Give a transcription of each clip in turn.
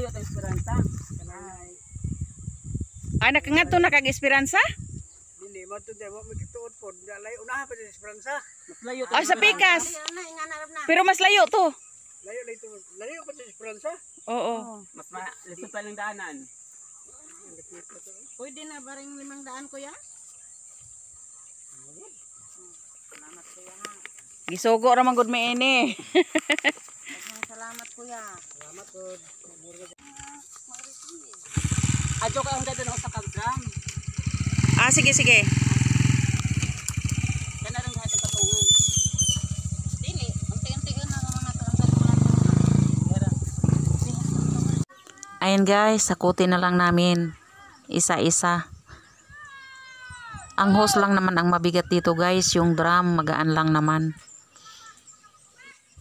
layo ta Esperanza. Ay nakangadto na kag Esperanza? Dili mo to demo magituod pod. Layo unahan pa sa Esperanza. Mas layo ta. Ay sa Pikas. Pero mas layo to. Layo pa sa Esperanza. Oo. Mas lisod pa lang daanan. Pwede na baring 500 kuya? Salamat kuya ha. Gisugo ra man gud mi ini. Salamat kuya. Salamat pod. Adyo ka ang dadon sa drum. Ah sige sige. Kana lang hatong patungan. Dili, unti-unti na mga Ayan guys, sakutin na lang namin isa-isa. Ang hose lang naman ang mabigat dito guys, yung drum magaan lang naman.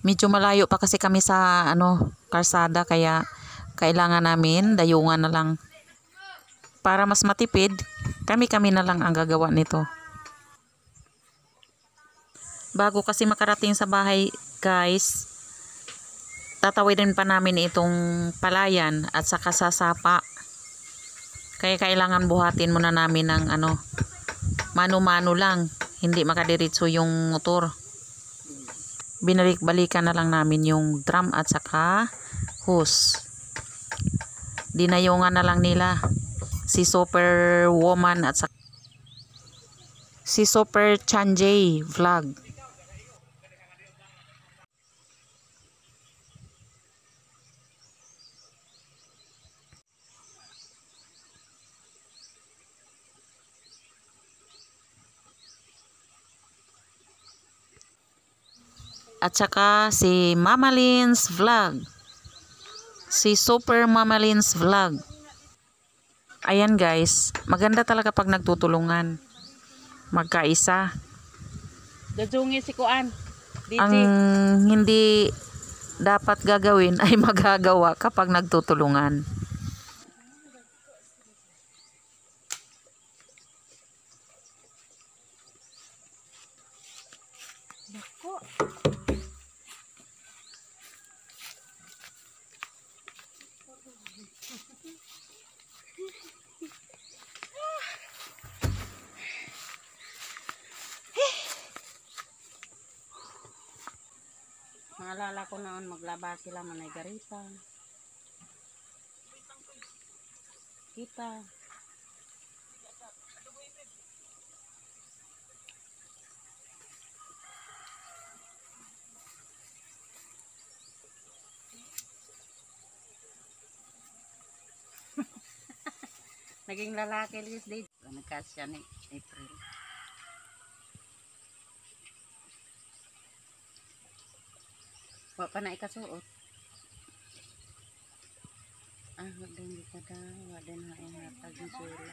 Medyo malayo pa kasi kami sa karsada kaya kailangan namin dayungan na lang. Para mas matipid, kami na lang ang gagawa nito. Bago kasi makarating sa bahay guys, tatawidin pa namin itong palayan at saka sasapa. Kaya kailangan buhatin muna namin ng mano-mano lang, hindi makadiretso yung motor. Binalik-balikan na lang namin yung drum at saka hose. Dinayungan na lang nila si Super Woman at saka si Super Chanjay Vlog. At saka si Mama Lynn's Vlog. Si Super Mama Lynn's Vlog. Ayan guys, maganda talaga pag nagtutulungan. Magkaisa. Dajungi si Kuan. Ang hindi dapat gagawin ay magagawa kapag nagtutulungan. Naalala ko noon maglaba sila manay garita. Kita. Naging lalaki this day. Nagkasya ni April. Wa pa na ikasuot. Wag din di pa daw. Wag din na ihatag yung sila.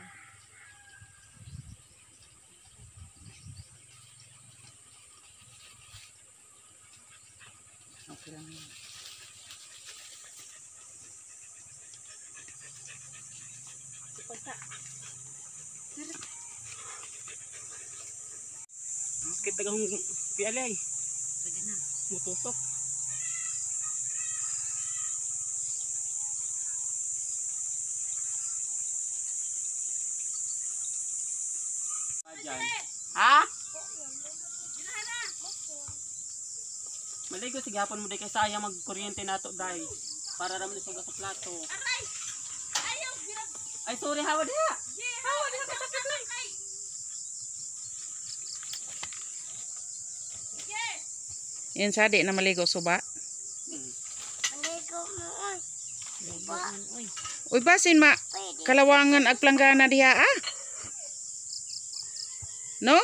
Okay lang yun. Kita kang pialay. Pwede na. Mutusok. Diyan. Ha? Maligo sige hapon mo day kay sayang magkuryente nato dai para ra man suga sa plato. Aray. Ayaw ay sorry hawa diha. Hawa diha ka sakit lang. Yan sadi na maligo suba. Maligo mo oy. Ligo man oy. Uy basin ma kalawangan ag planggana diha No?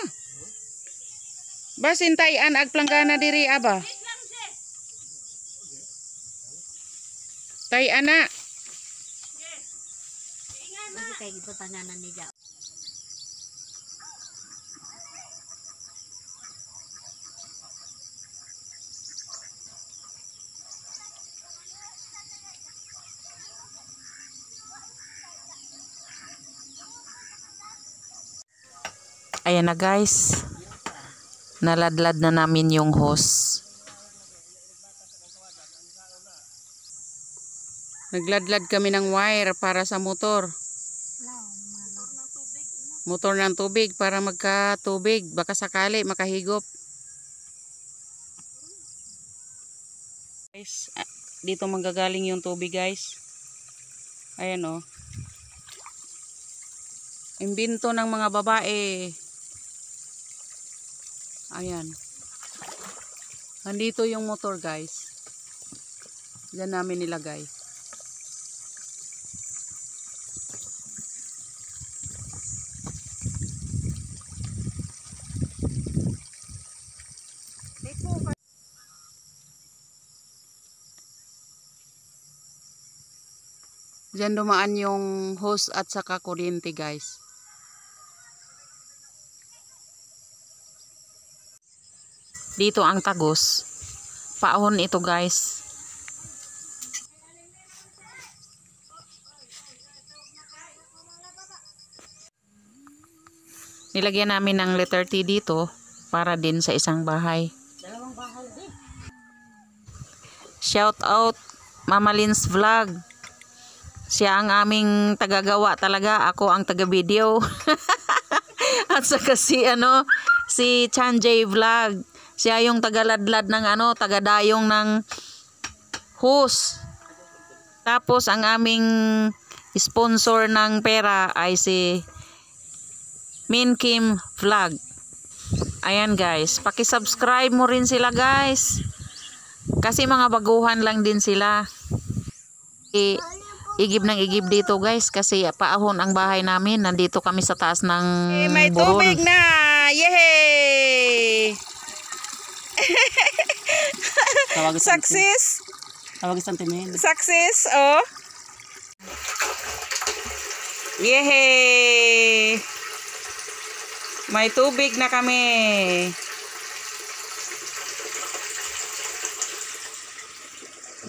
Basin tayan ag planggana diri aba. Tayan na. Kasi kay gito tanganan ni Jao. Ayan na guys. Naladlad na namin yung hose. Nagladlad kami ng wire para sa motor. Motor ng tubig para magka-tubig. Baka sakali makahigop. Guys, dito manggagaling yung tubig guys. Ayan o. Imbento ng mga babae. Ayan. Nandito yung motor guys. Diyan namin nilagay. Diyan dumaan yung hose at saka kuryente guys. Dito ang tagos. Paahon ito guys. Nilagyan namin ng letter T dito para din sa isang bahay. Shout out Mama Lynn's Vlog. Siya ang aming tagagawa talaga. Ako ang taga-video. At saka si Chanjay Vlog. Siya yung tagaladlad ng tagadayong ng hose. Tapos ang aming sponsor ng pera ay si Min Kim Vlog. Ayan guys, paki-subscribe mo rin sila guys. Kasi mga baguhan lang din sila. Igib ng igib dito guys kasi paahon ang bahay namin. Nandito kami sa taas ng may burol. tubig na! Yehey! Success! Tawag isang timin. Success, oh! Yehey! May tubig na kami.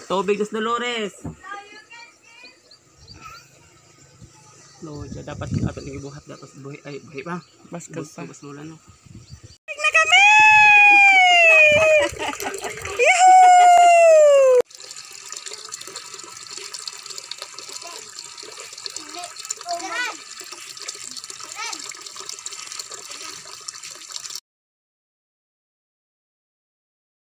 Tubig dos Dolores. No, dapat ato ning ibuhat dapat buhi ay buhi pa. Baskog pa. Bas no.